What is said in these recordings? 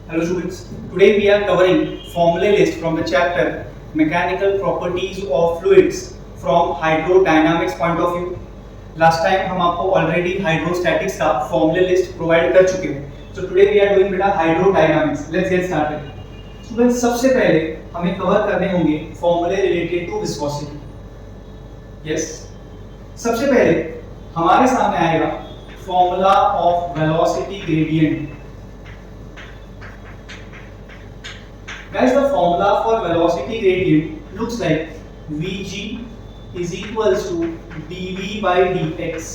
Hello students, today we are covering formula list from the chapter Mechanical Properties of Fluids from Hydrodynamics point of view. Last time हम आपको already hydrostatics का formula list provide कर चुके हैं. So today we are doing बेटा hydrodynamics. Let's get started. Students सबसे पहले हमें cover करने होंगे formula related to viscosity. Yes. सबसे पहले हमारे सामने आएगा formula of velocity gradient. Guys, the formula for velocity gradient looks like Vg is equals to dv by dx.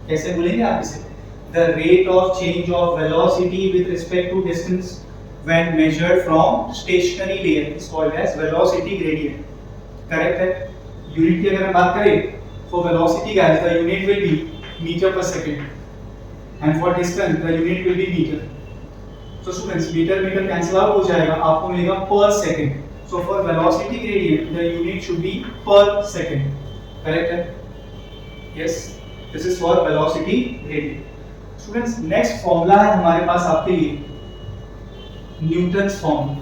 कैसे बोलेंगे आप इसे? The rate of change of velocity with respect to distance when measured from stationary layer is called as velocity gradient. Correct है? Unit की अगर हम बात करें, for velocity guys, the unit will be meter per second, and for distance the unit will be meter. So students, meter cancel out हो जाएगा, आपको मिलेगा per second. So for velocity gradient, the unit should be per second. Correct है? Yes. This is for velocity gradient. Students, next formula है हमारे पास आपके लिए Newton's formula.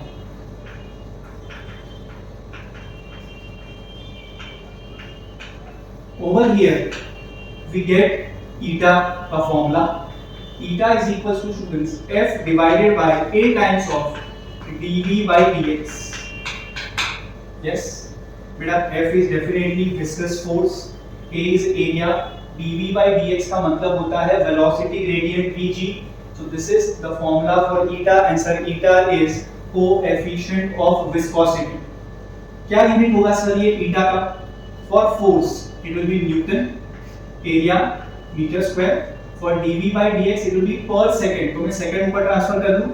Over here, we get eta a formula. Eta is equals to students F divided by A times of dV by dx. Yes, बेटा F is definitely viscous force, A is area, dV by dx का मतलब होता है velocity gradient Vg. So this is the formula for eta, and sir eta is coefficient of viscosity. क्या unit होगा sir ये eta का? For force it will be Newton, area meter square. For dV by dx it will be per second. तो मैं second ऊपर transfer कर दूं.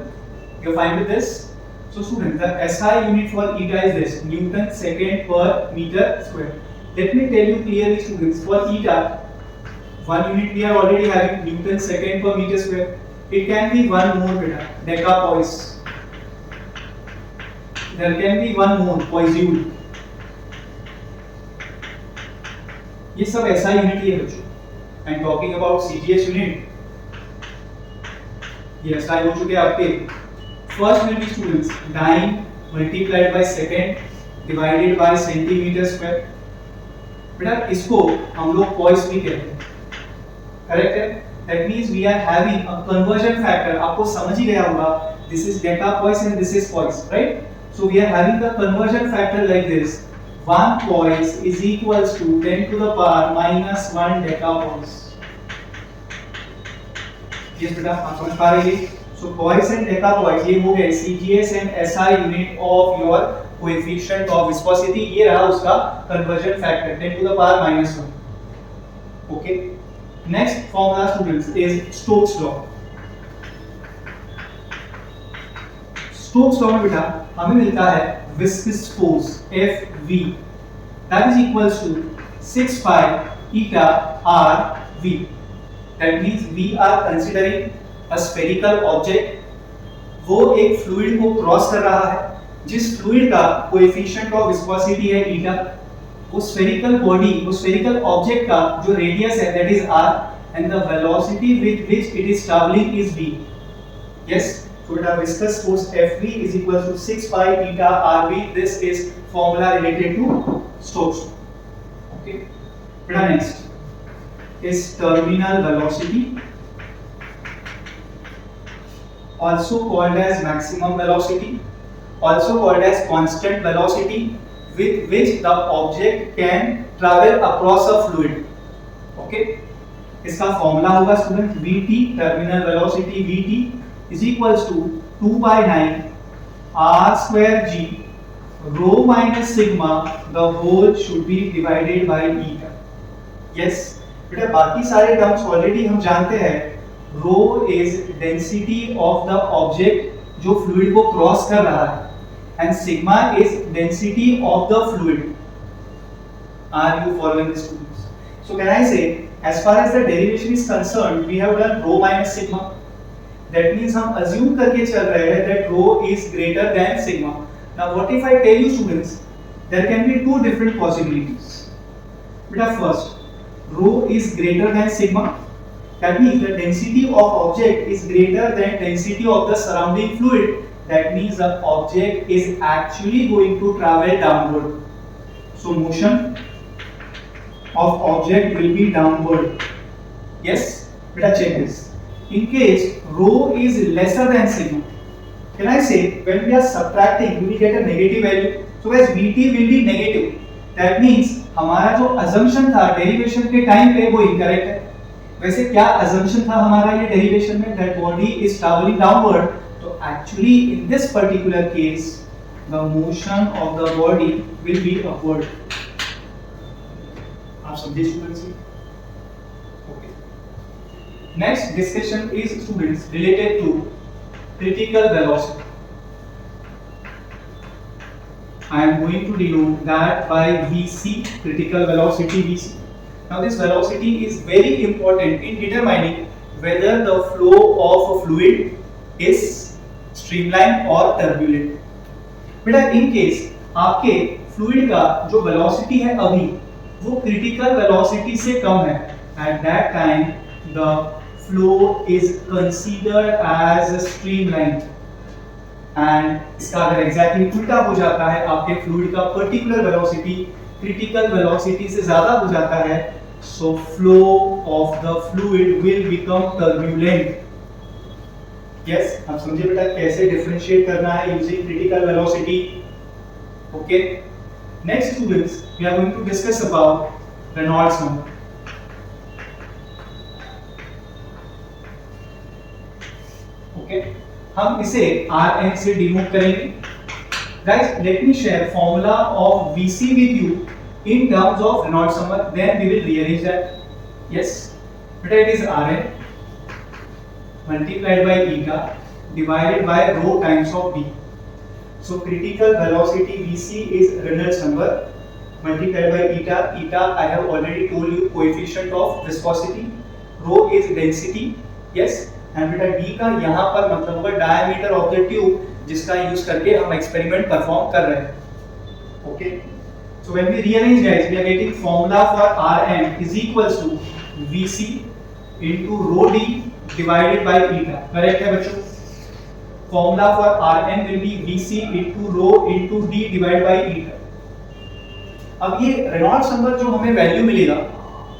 You find with this. So students, the SI unit for eta is this: Newton second per meter square. Let me tell you clearly, students. For eta, one unit we are already having Newton second per meter square. It can be one more, beta, decapoise. There can be one more, poisson. ये सब SI unit ही है बच्चों. And talking about CGS unit, yes, I हो चुके आपके. First will be students dyne multiplied by second divided by centimeter square. बेटा इसको हम लोग poise भी कहते हैं. Correct है? That means we are having a conversion factor. आपको समझ ही गया होगा. This is decapoise and this is poise, right? So we are having the conversion factor like this. 1 poise is equals to 10 to the power minus 1 decapoise. Yes, बेटा आप समझ पा रहे हैं? So poise and decapoise ये हो गए CGS and SI unit of your coefficient of viscosity. ये रहा उसका conversion factor 10 to the power minus 1. Okay. Next formula students is Stokes law. Stokes law में बेटा हमें मिलता है viscous force Fv that is equals to 6 pi eta Rv. That means we are considering a spherical object. वो एक fluid को cross कर रहा है, जिस fluid का coefficient of viscosity है eta, वो spherical body, वो spherical object का जो radius है that is r, and the velocity with which it is traveling is v. Yes. So the viscous force Fv is equal to 6 pi eta Rv. This is formula related to Stokes. Okay. Now next is terminal velocity, also called as maximum velocity, also called as constant velocity, with which the object can travel across a fluid. Okay. इसका formula होगा student Vt, terminal velocity Vt is equals to 2 by 9 r square g rho minus sigma, the whole should be divided by eta. Yes, बेटा बाकी सारे terms already हम जानते हैं. rho is density of the object जो fluid को cross कर रहा है, and sigma is density of the fluid. Are you following this, students? So can I say, as far as the derivation is concerned, we have done rho minus sigma. That means हम assume करके चल रहे हैं that rho is greater than sigma. Now what if I tell you students, there can be two different possibilities. Beta first, rho is greater than sigma. That means the density of object is greater than density of the surrounding fluid. That means the object is actually going to travel downward. So motion of object will be downward. Yes, beta check this. In case rho is lesser than sigma, can I say when we are subtracting we will get a negative value. So guys Vt will be negative. That means हमारा जो assumption था derivation के time पे वो incorrect है. वैसे क्या assumption था हमारा ये derivation में that body is traveling downward. तो actually in this particular case the motion of the body will be upward. आप समझे students? Okay. Next discussion is students related to critical velocity. I am going to denote that by Vc, critical velocity Vc. Now this velocity is very important in determining whether the flow of a fluid is streamlined or turbulent. बेटा in case आपके fluid का जो velocity है अभी वो critical velocity से कम है, at that time the flow is considered as streamlined. And इसका अगर exactly उल्टा हो जाता है, आपके fluid का particular velocity critical velocity से ज़्यादा हो जाता है, so flow of the fluid will become turbulent. Yes, आप समझे बेटा कैसे differentiate करना है using critical velocity. Okay. Next students, we are going to discuss about Reynolds number. Okay. हम इसे Rn से डिनोट करेंगे. Guys, let me share formula of Vc with you in terms of Reynolds number. Then we will rearrange that. Yes, but it is Rn multiplied by eta divided by rho times of b. So critical velocity Vc is Reynolds number multiplied by eta. Eta I have already told you coefficient of viscosity. Rho is density. Yes. And बेटा d का यहाँ पर मतलब होगा diameter of the tube जिसका use करके हम experiment perform कर रहे हैं. Okay, so when we rearrange guys we are getting formula for Rn is equals to Vc into rho d divided by eta. Correct है बच्चों? Formula for Rn will be Vc into rho into d divided by eta. अब ये Reynolds number जो हमें value मिलेगा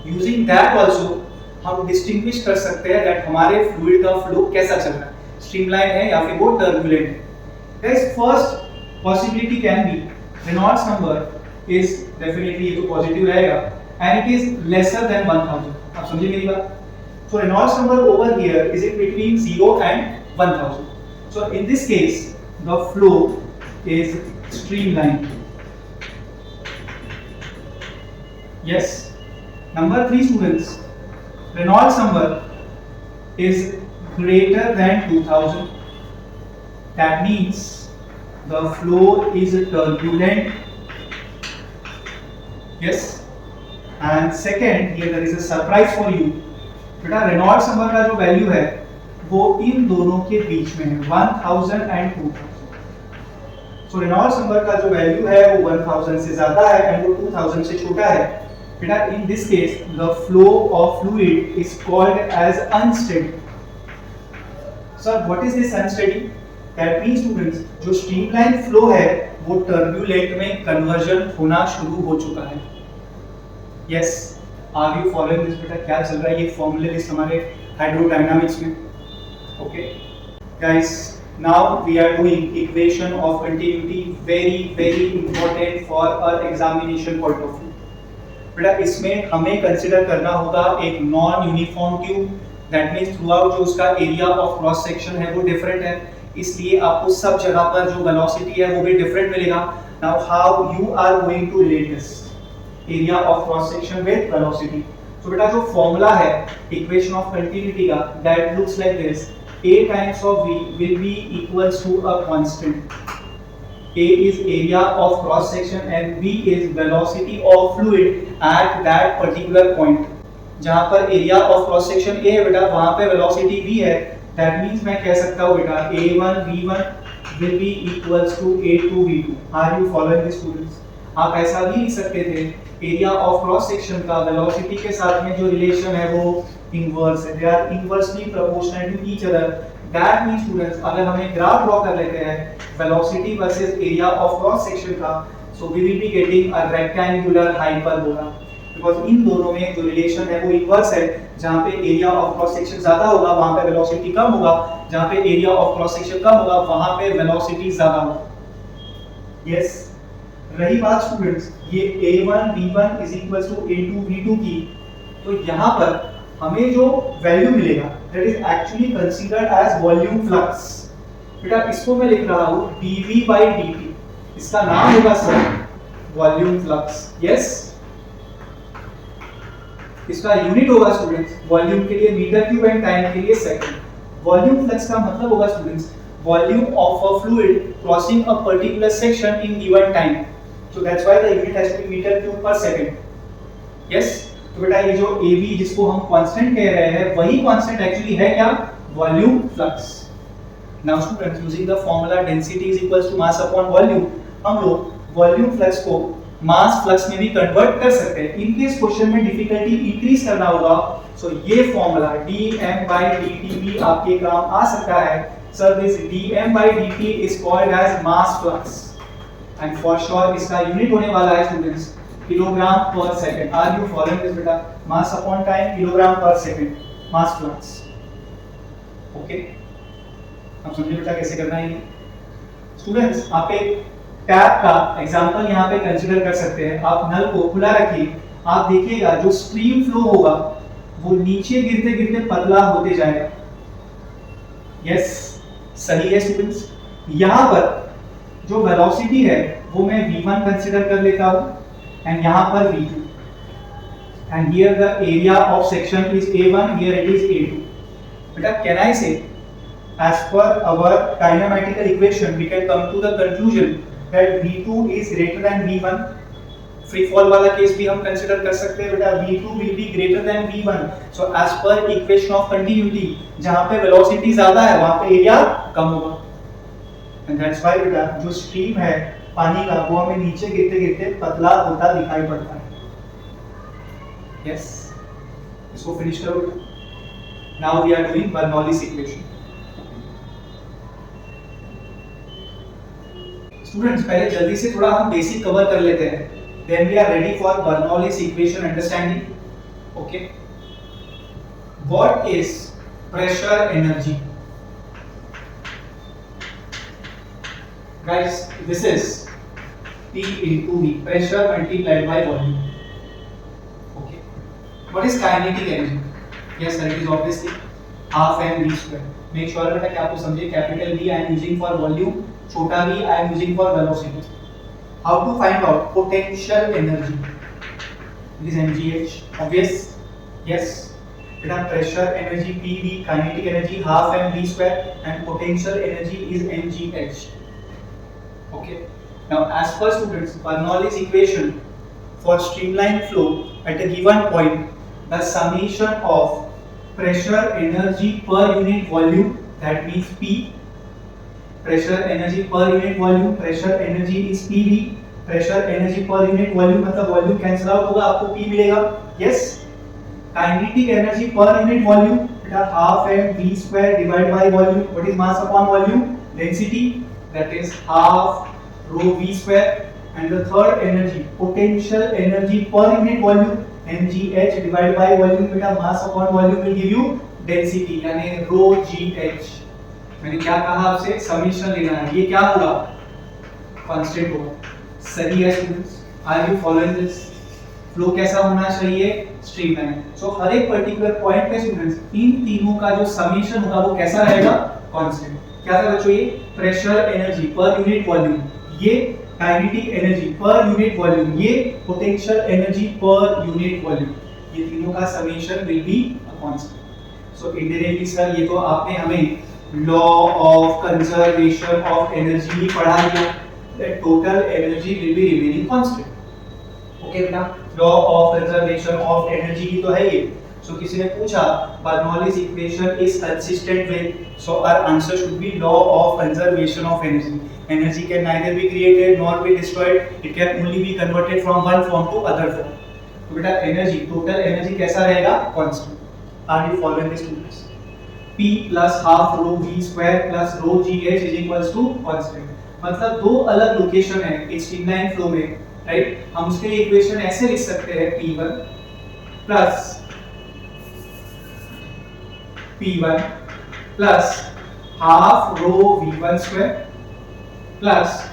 using that also हम distinguish कर सकते हैं दैट हमारे फ्लूइड का फ्लो कैसा चल रहा है, स्ट्रीमलाइन है या फिर वो टर्बुलेंट है. Guys first possibility can be Reynolds number is definitely ये तो पॉजिटिव रहेगा and it is lesser than 1000. आप समझिए मेरी बात. So Reynolds number over here is in between 0 and 1000. So in this case the flow is streamline. Yes. Number 3 students, Reynolds number is greater than 2000. That means the flow is turbulent. Yes. And second, here there is a surprise for you. बेटा Reynolds number का जो value है वो इन दोनों के बीच में है 1000 and 2000. So Reynolds number का जो वैल्यू है वो 1000 से ज्यादा है and वो 2000 से छोटा है. बेटा in this case the flow of fluid is called as unsteady. Sir, what is this unsteady? That means students जो streamline flow है वो turbulent में conversion होना शुरू हो चुका है. Yes, are you following this बेटा? क्या चल रहा है ये formula list हमारे hydrodynamics में? Okay, guys, now we are doing equation of continuity, very important for our examination point of view. बेटा इसमें हमें कंसीडर करना होगा एक non uniform tube. That means through out जो उसका एरिया ऑफ क्रॉस सेक्शन है वो डिफरेंट है, इसलिए आपको सब जगह पर जो वेलोसिटी है वो भी डिफरेंट मिलेगा. Now how you are going to relate this area of cross section with velocity? तो बेटा जो फॉर्मूला है इक्वेशन ऑफ कंटिन्यूटी का that looks like this. a times of v will be equals to a constant. A is area of cross section and V is velocity of fluid at that particular point. जहाँ पर area of cross section A है बेटा वहाँ पे velocity V है. That means मैं कह सकता हूँ बेटा A1 V1 will be equals to A2 V2. Are you following this students? आप ऐसा भी लिख सकते थे area of cross section का velocity के साथ में जो relation है वो इनवर्स है, they are inversely proportional to each other. That means students अगर हमें ग्राफ ड्रॉ कर लेते हैं velocity versus area of cross section का, so we will be getting a rectangular hyperbola, because इन दोनों में जो रिलेशन है वो इनवर्स है। जहां पे एरिया ऑफ क्रॉस सेक्शन ज्यादा होगा वहां पे वेलोसिटी कम होगा, जहां पे एरिया ऑफ क्रॉस सेक्शन कम होगा वहां पे वेलोसिटी ज्यादा होगा। यस, रही बात स्टूडेंट्स ये a1 v1 is equals to a2 v2 की, तो यहाँ पर हमें जो वैल्यू मिलेगा that is actually considered as volume flux. बेटा इसको मैं लिख रहा हूँ dv by dt, इसका नाम होगा सर वॉल्यूम फ्लक्स। यस, इसका यूनिट होगा स्टूडेंट्स वॉल्यूम के लिए मीटर क्यूब एंड टाइम के लिए सेकंड। वॉल्यूम फ्लक्स का मतलब होगा students volume of a fluid crossing a particular section in given time, so that's why the unit has to be meter cube per second। yes, तो बेटा ये जो AB जिसको हम कांस्टेंट कह रहे हैं वही कांस्टेंट एक्चुअली है क्या, volume flux. Now students using the formula density is equals to mass upon volume, हम लोग वॉल्यूम फ्लक्स को मास फ्लक्स में भी कन्वर्ट कर सकते हैं। इन केस क्वेश्चन में डिफिकल्टी इंक्रीज करना होगा, सो ये फार्मूला dm by dt भी आपके काम आ सकता है। Sir this dm by dt is called as mass flux and for sure इसका यूनिट होने वाला है students kilogram per second. Are you following this बेटा, mass upon time kilogram per second mass flux. Okay, अब समझिए बेटा कैसे करना है ये। स्टूडेंट्स आप एक टैप का एग्जांपल यहाँ पे कंसीडर कर सकते हैं। आप नल को खुला रखिए, आप देखिएगा जो स्ट्रीम फ्लो होगा वो नीचे गिरते गिरते पतला होते जाएगा। यस, सही है स्टूडेंट्स। यहाँ पर जो वेलोसिटी है वो मैं v1 कंसीडर कर लेता हूं एंड यहाँ पर v2 and here the area of section is a1, here it is a2। बेटा कैन आई से as per our kinematical equation we can come to the conclusion that v2 is greater than v1। Free fall वाला case भी हम consider कर सकते हैं बेटा, v2 will be greater than v1। so as per equation of continuity जहां पे velocity ज्यादा है वहां पे एरिया कम होगा and that's why बेटा जो स्ट्रीम है पानी का वो हमें नीचे गिरते गिरते पतला होता दिखाई पड़ता है। यस, इसको फिनिश करो। Now we are doing Bernoulli's equation. Students पहले जल्दी से थोड़ा हम बेसिक कवर कर लेते हैं, then we are ready for Bernoulli's equation understanding. Okay, what is pressure energy? Guys, this is P into V, pressure multiplied by volume. Okay. What is kinetic energy? Yes, sir, it is obviously half m v square. Make sure बेटा कि आपको समझे capital V I am using for volume, छोटा v I am using for velocity. How to find out potential energy? It is mgh. Obvious? Yes. बेटा pressure energy PV, kinetic energy half m v square and potential energy is mgh. Okay, now as per students Bernoulli's equation for streamline flow at a given point, the summation of pressure energy per unit volume, that means P, pressure energy per unit volume, pressure energy is PV, pressure energy per unit volume मतलब volume cancel out होगा आपको P मिलेगा। yes, kinetic energy per unit volume बेटा half m v square divided by volume, what is mass upon volume, density, that is half rho v square, and the third energy potential energy per unit volume mgh divided by volume beta mass upon volume will give you density यानी rho gh। मैंने क्या कहा आपसे, summation लेना है, ये क्या होगा, कांस्टेंट होगा। सही है students, are you following this? Flow कैसा होना चाहिए, स्ट्रीमलाइन। सो हर एक पर्टिकुलर पॉइंट पे स्टूडेंट्स इन तीनों का जो समीशन होगा वो कैसा रहेगा, कांस्टेंट। क्या था बच्चों, ये pressure energy per unit volume, ये kinetic energy per unit volume, ये potential energy per unit volume, ये तीनों का summation will be a constant. So indirectly sir ये तो आपने हमें law of conservation of energy ही पढ़ा दिया, that total energy will be remaining constant. Okay बेटा, law of conservation of energy ही तो है ये। सो किसी ने पूछा Bernoulli's equation is consistent with, so our answer should be law of conservation of energy. Energy can neither be created nor be destroyed, it can only be converted from one form to other form। तो बेटा energy, total energy कैसा रहेगा, constant. Are you following this students? P plus half rho V square plus rho GH is equals to constant. मतलब दो अलग location है एक streamline flow में, राइट? हम उसके लिए इक्वेशन ऐसे लिख सकते हैं P1 plus P1 plus half rho V1 square plus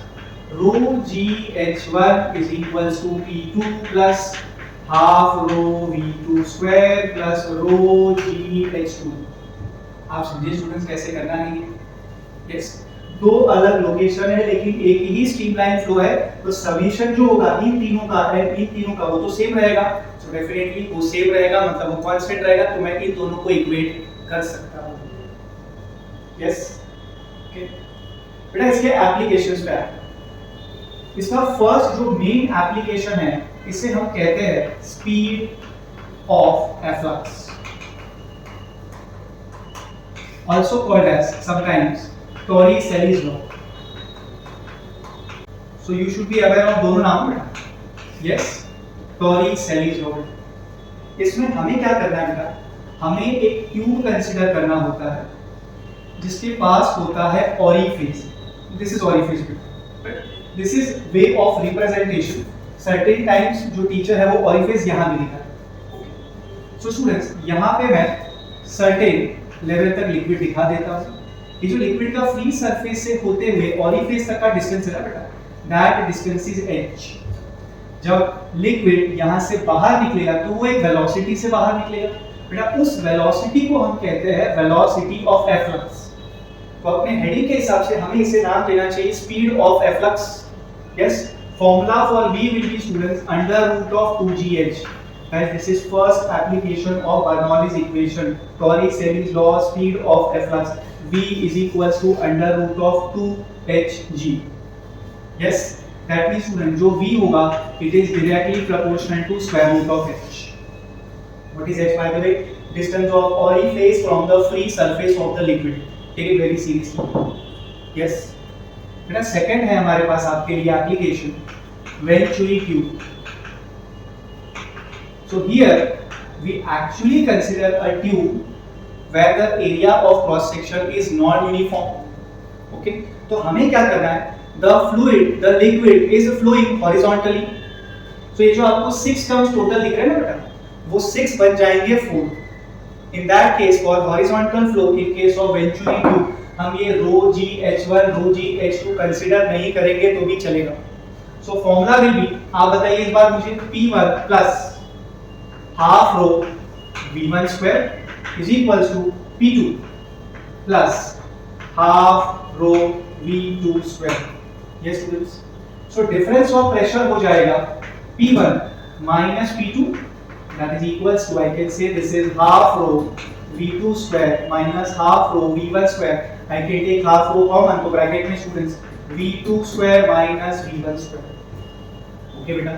row GH1 is equals to P2 plus half rho V2 square plus row GH2. आप समझे स्टूडेंट्स कैसे करना है ये? यस, दो अलग लोकेशन है लेकिन एक ही स्ट्रीमलाइन फ्लो है, तो समीशन जो होगा इन तीनों का वो तो सेम रहेगा, सो डेफिनेटली वो सेम रहेगा, मतलब वो कांस्टेंट रहेगा, तो मैं इन दोनों को इक्वेट कर सकता हूं. यस, ओके बेटा. इसके एप्लीकेशंस पे आते हैं. इसका फर्स्ट जो मेन एप्लीकेशन है इसे हम कहते हैं speed of efflux, also called as sometimes Torricelli's law. So you should be aware of दोनों नाम बेटा. Yes, Torricelli's law. इसमें हमें क्या करना है बेटा? हमें एक ट्यूब कंसीडर करना होता है जिसके पास होता है orifice. This is orifice. This is way of representation. Certain times जो टीचर है वो ओरिफिस यहाँ भी लिखा है. So students, यहाँ पे मैं certain लेवल तक लिक्विड दिखा देता हूं. ये जो लिक्विड का फ्री सरफेस से होते हुए ओरिफिस तक का डिस्टेंस है बेटा, दैट डिस्टेंस इज h. जब लिक्विड यहां से बाहर निकलेगा तो वो एक वेलोसिटी से बाहर निकलेगा बेटा. उस वेलोसिटी को हम कहते हैं वेलोसिटी ऑफ एफ्लक्स. तो अपने हेडिंग के हिसाब से हमें इसे नाम देना चाहिए speed of efflux. Yes, formula for v will be students under root of 2gh. Guys, this is first application of Bernoulli's equation, Torricelli's law, speed of efflux. V is equals to under root of 2hg. Yes, that means student जो V होगा, it is directly proportional to square root of h. What is h by the way? Distance of orifice from the free surface of the liquid. Take it very seriously. Yes. बेटा second है हमारे पास आपके लिए application, Venturi tube. So here we actually consider a tube where the area of cross section is non-uniform. Okay, तो हमें क्या करना है? The liquid is flowing horizontally. So ये जो आपको 6 टर्म्स टोटल दिख रहे हैं ना बेटा, वो 6 बन जाएंगे 4. In that case for horizontal flow, in case of Venturi tube, हम ये rho GH1, rho GH2 consider नहीं करेंगे तो भी चलेगा. So formula will be, आप बताइए इस बार मुझे, P1 plus half rho V1 square is equals to P2 plus half rho V2 square. Yes students. So difference of pressure हो जाएगा P1 minus P2, that is equals to, I can say this is half rho V2 square minus half rho V1 square. I can take half rho common, तो bracket में students V2 square minus V1 square. Okay बेटा,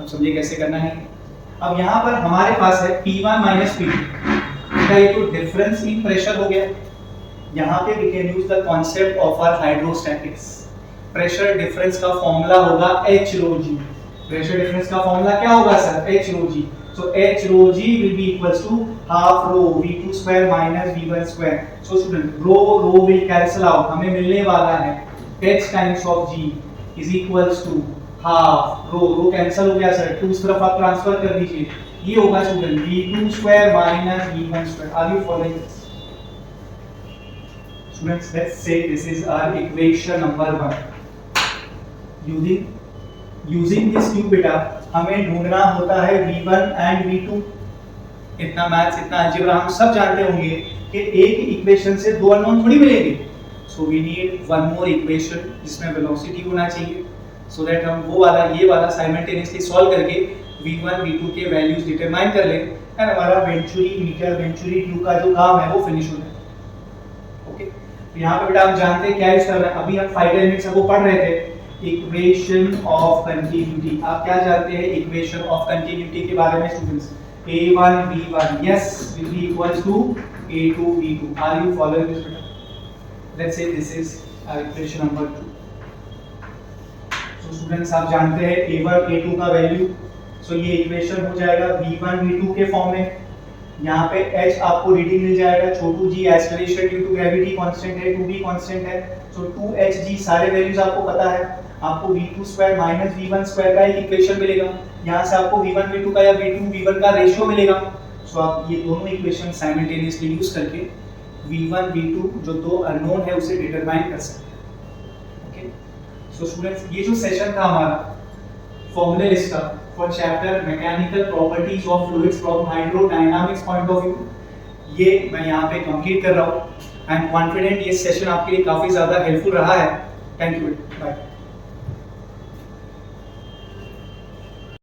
अब समझिए कैसे करना है. अब यहाँ पर हमारे पास है P1 minus P2. बेटा ये तो डिफरेंस इन प्रेशर हो गया. यहाँ पे we can use the concept of our hydrostatics. Pressure difference का फॉर्मूला होगा H rho G. Pressure difference का फॉर्मूला क्या होगा sir? H rho G. So H rho G will be equals to half rho V2 square minus V1 square. So student, rho will cancel out. हमें मिलने वाला है H times of G is equals to half rho cancel हो गया sir, 2 इस तरफ आप transfer कर दीजिए. ये होगा student V2 square minus V1 square. Are you following this students? Let's say this is our equation number 1. Using this tube बेटा हमें ढूंढना होता है V1 एंड V2. इतना मैथ्स, इतना अलजेब्रा हम सब जानते होंगे कि एक इक्वेशन से दो अननोन थोड़ी मिलेंगे. So we need one more equation जिसमें वेलोसिटी होना चाहिए, so that हम वो वाला ये वाला साइमल्टेनियसली सॉल्व करके V1 V2 के वैल्यूज डिटरमाइन कर लें एंड हमारा वेंचुरी ट्यूब का जो काम है वो फिनिश हो जाए. ओके, तो यहाँ पे बेटा हम जानते हैं क्या यूज कर रहे हैं. अभी हम 5 एलिमेंट्स को पढ़ रहे थे, इक्वेशन ऑफ कंटिन्यूटी. आप क्या जानते हैं इक्वेशन ऑफ कंटिन्यूटी के बारे में students? A1 B1 yes will be equals to A2 B2. Are you following this better? Let's say this is equation number 2. So students आप जानते हैं A1 A2 का वैल्यू. So ये इक्वेशन हो जाएगा V1 V2 के फॉर्म में. यहाँ पे h आपको रीडिंग मिल जाएगा, छोटू g acceleration due to gravity constant है, 2b कांस्टेंट है, सो 2hg सारे वैल्यूज आपको पता है। आपको v2 square minus v1 square का एक इक्वेशन मिलेगा, यहाँ से आपको v1 v2 का या v2 v1 का रेशियो मिलेगा। सो आप ये दोनों इक्वेशन साइमल्टेनियसली यूज करके v1 v2 जो दो अननोन है उसे डिटरमाइन कर सकते हैं। ओके, सो स्टूडेंट्स ये जो सेशन था हमारा फॉर्मूला लिस्ट का for chapter mechanical properties of fluids from hydrodynamics point of view, ये मैं यहाँ पे कंप्लीट कर रहा हूँ। आई एम कॉन्फिडेंट ये सेशन आपके लिए काफी ज्यादा हेल्पफुल रहा है। Thank you, bye.